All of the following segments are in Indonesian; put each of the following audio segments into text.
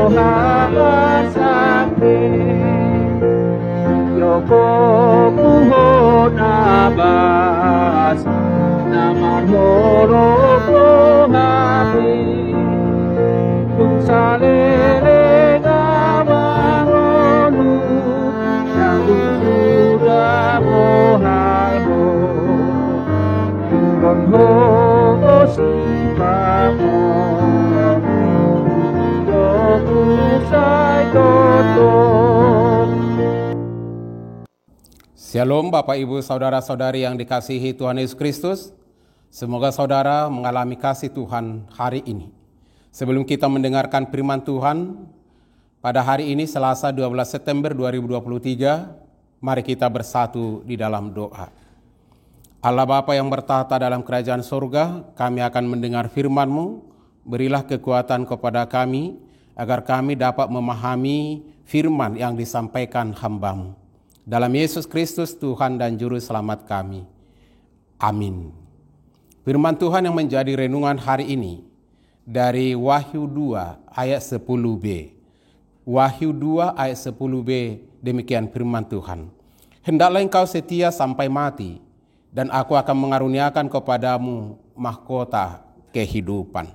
Muhammad sakre Yoko puhon abas Namar moroko hapi Kung salele ngamaronu Yang sudah mohaho Ingon ho sipamo Shalom Bapak Ibu Saudara-saudari yang dikasihi Tuhan Yesus Kristus. Semoga saudara mengalami kasih Tuhan hari ini. Sebelum kita mendengarkan firman Tuhan, pada hari ini Selasa 12 September 2023, mari kita bersatu di dalam doa. Allah Bapa yang bertahta dalam kerajaan surga, kami akan mendengar firman-Mu. Berilah kekuatan kepada kami, agar kami dapat memahami firman yang disampaikan hamba-Mu. Dalam Yesus Kristus Tuhan dan Juru Selamat kami. Amin. Firman Tuhan yang menjadi renungan hari ini dari Wahyu 2 ayat 10b. Wahyu 2 ayat 10b, demikian firman Tuhan. Hendaklah engkau setia sampai mati, dan aku akan mengaruniakan kepadamu mahkota kehidupan.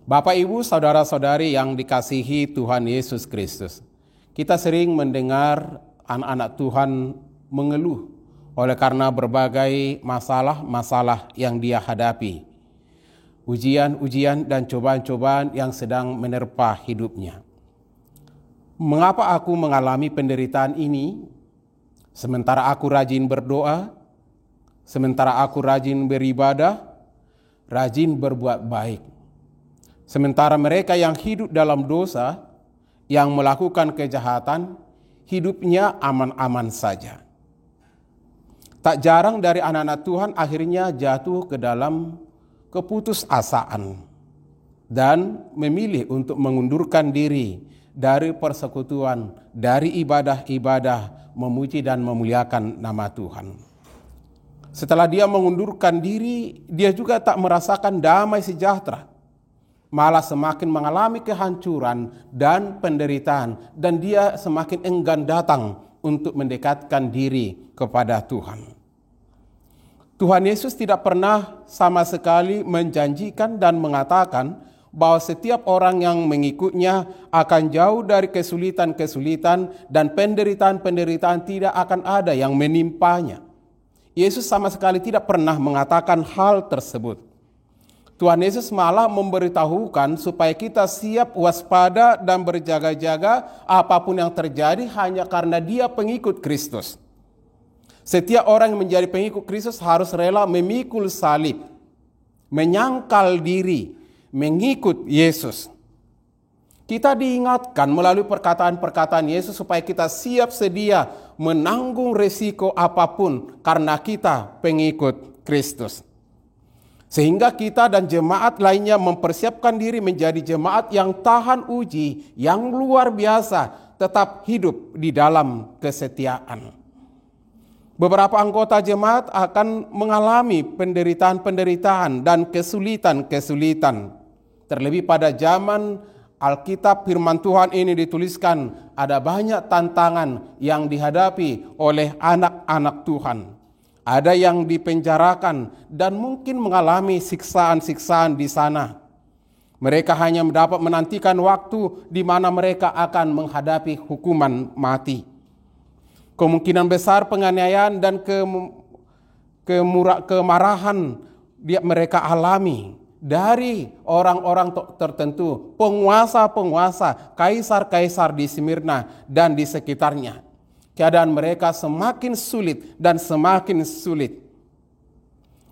Bapak, Ibu, Saudara-saudari yang dikasihi Tuhan Yesus Kristus. Kita sering mendengar anak-anak Tuhan mengeluh oleh karena berbagai masalah-masalah yang dia hadapi. Ujian-ujian dan cobaan-cobaan yang sedang menerpa hidupnya. Mengapa aku mengalami penderitaan ini? Sementara aku rajin berdoa, sementara aku rajin beribadah, rajin berbuat baik. Sementara mereka yang hidup dalam dosa, yang melakukan kejahatan, hidupnya aman-aman saja. Tak jarang dari anak-anak Tuhan akhirnya jatuh ke dalam keputusasaan dan memilih untuk mengundurkan diri dari persekutuan, dari ibadah-ibadah memuji dan memuliakan nama Tuhan. Setelah dia mengundurkan diri, dia juga tak merasakan damai sejahtera. Malah semakin mengalami kehancuran dan penderitaan, dan dia semakin enggan datang untuk mendekatkan diri kepada Tuhan. Tuhan Yesus tidak pernah sama sekali menjanjikan dan mengatakan bahwa setiap orang yang mengikutnya akan jauh dari kesulitan-kesulitan dan penderitaan-penderitaan tidak akan ada yang menimpanya. Yesus sama sekali tidak pernah mengatakan hal tersebut. Tuhan Yesus malah memberitahukan supaya kita siap waspada dan berjaga-jaga apapun yang terjadi hanya karena dia pengikut Kristus. Setiap orang yang menjadi pengikut Kristus harus rela memikul salib, menyangkal diri, mengikut Yesus. Kita diingatkan melalui perkataan-perkataan Yesus supaya kita siap sedia menanggung resiko apapun karena kita pengikut Kristus. Sehingga kita dan jemaat lainnya mempersiapkan diri menjadi jemaat yang tahan uji, yang luar biasa, tetap hidup di dalam kesetiaan. Beberapa anggota jemaat akan mengalami penderitaan-penderitaan dan kesulitan-kesulitan. Terlebih pada zaman Alkitab firman Tuhan ini dituliskan, ada banyak tantangan yang dihadapi oleh anak-anak Tuhan. Ada yang dipenjarakan dan mungkin mengalami siksaan-siksaan di sana. Mereka hanya dapat menantikan waktu di mana mereka akan menghadapi hukuman mati. Kemungkinan besar penganiayaan dan kemarahan mereka alami dari orang-orang tertentu, penguasa-penguasa, kaisar-kaisar di Smyrna dan di sekitarnya. Keadaan mereka semakin sulit dan semakin sulit.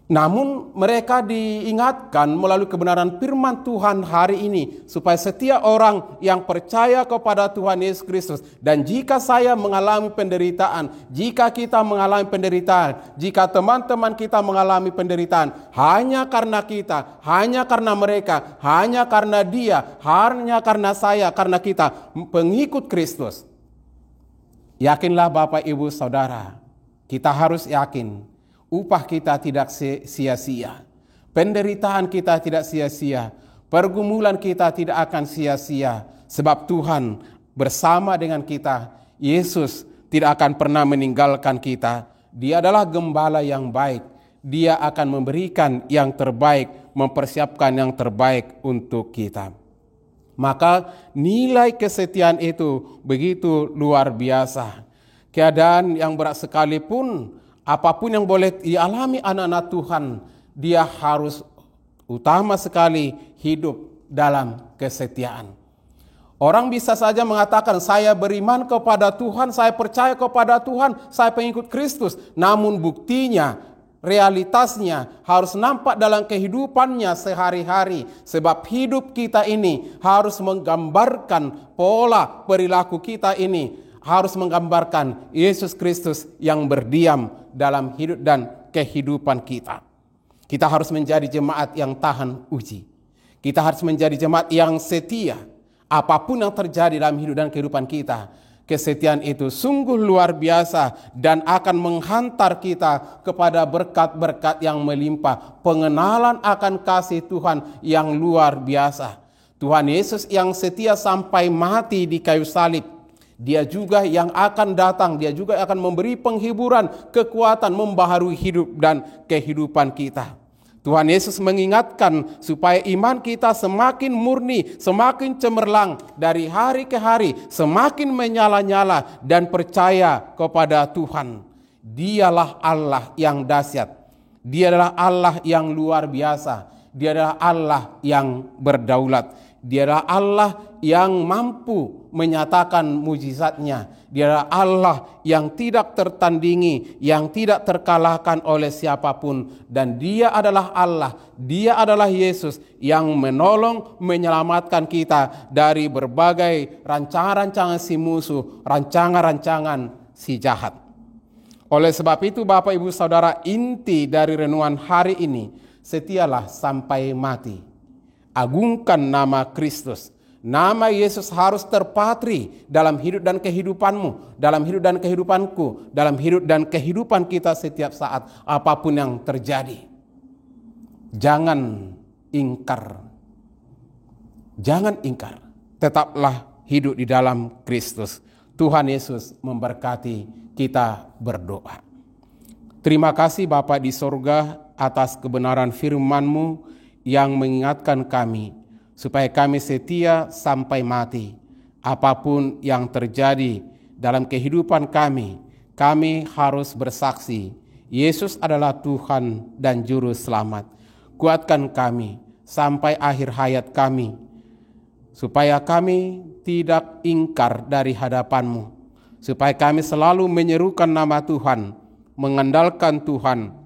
Namun mereka diingatkan melalui kebenaran firman Tuhan hari ini supaya setiap orang yang percaya kepada Tuhan Yesus Kristus, dan jika saya mengalami penderitaan, jika kita mengalami penderitaan, jika teman-teman kita mengalami penderitaan, hanya karena kita, hanya karena mereka, hanya karena dia, hanya karena saya, karena kita pengikut Kristus. Yakinlah Bapak Ibu Saudara, kita harus yakin upah kita tidak sia-sia. Penderitaan kita tidak sia-sia. Pergumulan kita tidak akan sia-sia sebab Tuhan bersama dengan kita. Yesus tidak akan pernah meninggalkan kita. Dia adalah gembala yang baik. Dia akan memberikan yang terbaik, mempersiapkan yang terbaik untuk kita. Maka nilai kesetiaan itu begitu luar biasa. Keadaan yang berat sekalipun, apapun yang boleh dialami anak-anak Tuhan, dia harus utama sekali hidup dalam kesetiaan. Orang bisa saja mengatakan, saya beriman kepada Tuhan, saya percaya kepada Tuhan, saya pengikut Kristus. Namun buktinya, realitasnya harus nampak dalam kehidupannya sehari-hari. Sebab hidup kita ini harus menggambarkan pola perilaku kita ini. Harus menggambarkan Yesus Kristus yang berdiam dalam hidup dan kehidupan kita. Kita harus menjadi jemaat yang tahan uji. Kita harus menjadi jemaat yang setia. Apapun yang terjadi dalam hidup dan kehidupan kita, kesetiaan itu sungguh luar biasa dan akan menghantar kita kepada berkat-berkat yang melimpah. Pengenalan akan kasih Tuhan yang luar biasa. Tuhan Yesus yang setia sampai mati di kayu salib. Dia juga yang akan datang, dia juga akan memberi penghiburan, kekuatan, membaharui hidup dan kehidupan kita. Tuhan Yesus mengingatkan supaya iman kita semakin murni, semakin cemerlang dari hari ke hari, semakin menyala-nyala dan percaya kepada Tuhan. Dialah Allah yang dahsyat. Dia adalah Allah yang luar biasa. Dia adalah Allah yang berdaulat. Dia adalah Allah yang mampu menyatakan mujizatnya. Dia adalah Allah yang tidak tertandingi, yang tidak terkalahkan oleh siapapun. Dan dia adalah Allah, dia adalah Yesus yang menolong, menyelamatkan kita dari berbagai rancangan-rancangan si musuh, rancangan-rancangan si jahat. Oleh sebab itu Bapak Ibu Saudara, inti dari renungan hari ini, setialah sampai mati. Agungkan nama Kristus. Nama Yesus harus terpatri dalam hidup dan kehidupanmu, dalam hidup dan kehidupanku, dalam hidup dan kehidupan kita setiap saat, apapun yang terjadi. Jangan ingkar. Jangan ingkar. Tetaplah hidup di dalam Kristus. Tuhan Yesus memberkati, kita berdoa. Terima kasih Bapa di sorga atas kebenaran firman-Mu yang mengingatkan kami supaya kami setia sampai mati. Apapun yang terjadi dalam kehidupan kami harus bersaksi Yesus adalah Tuhan dan Juru Selamat. Kuatkan kami sampai akhir hayat kami, supaya kami tidak ingkar dari hadapan-Mu, supaya kami selalu menyerukan nama Tuhan, mengandalkan Tuhan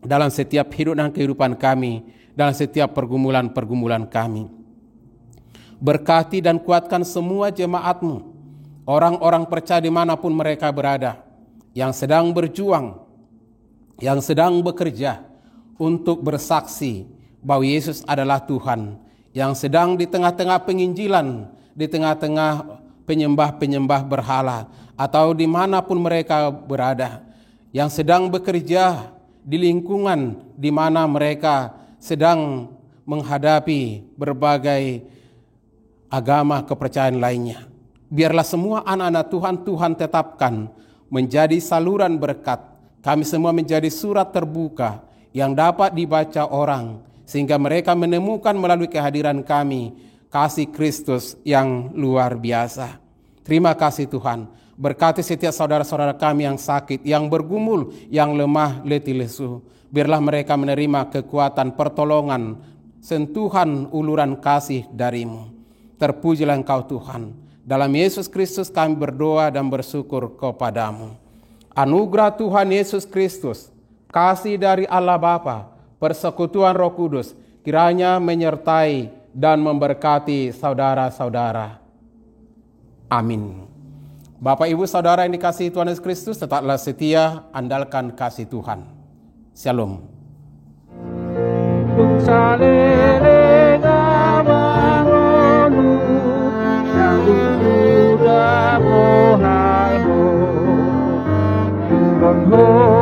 dalam setiap hidup dan kehidupan kami, dalam setiap pergumulan-pergumulan kami. Berkati dan kuatkan semua jemaat-Mu, orang-orang percaya dimanapun mereka berada, yang sedang berjuang, yang sedang bekerja untuk bersaksi bahwa Yesus adalah Tuhan, yang sedang di tengah-tengah penginjilan, di tengah-tengah penyembah-penyembah berhala, atau dimanapun mereka berada, yang sedang bekerja di lingkungan di mana mereka sedang menghadapi berbagai agama kepercayaan lainnya. Biarlah semua anak-anak Tuhan tetapkan menjadi saluran berkat. Kami semua menjadi surat terbuka yang dapat dibaca orang, sehingga mereka menemukan melalui kehadiran kami kasih Kristus yang luar biasa. Terima kasih Tuhan. Berkati setiap saudara-saudara kami yang sakit, yang bergumul, yang lemah, letih lesu. Biarlah mereka menerima kekuatan, pertolongan, sentuhan, uluran kasih dari-Mu. Terpujilah Engkau Tuhan. Dalam Yesus Kristus kami berdoa dan bersyukur kepada-Mu. Anugerah Tuhan Yesus Kristus, kasih dari Allah Bapa, persekutuan Roh Kudus, kiranya menyertai dan memberkati saudara-saudara. Amin. Bapak Ibu Saudara yang dikasihi Tuhan Yesus Kristus, tetaplah setia, andalkan kasih Tuhan. Shalom. Oh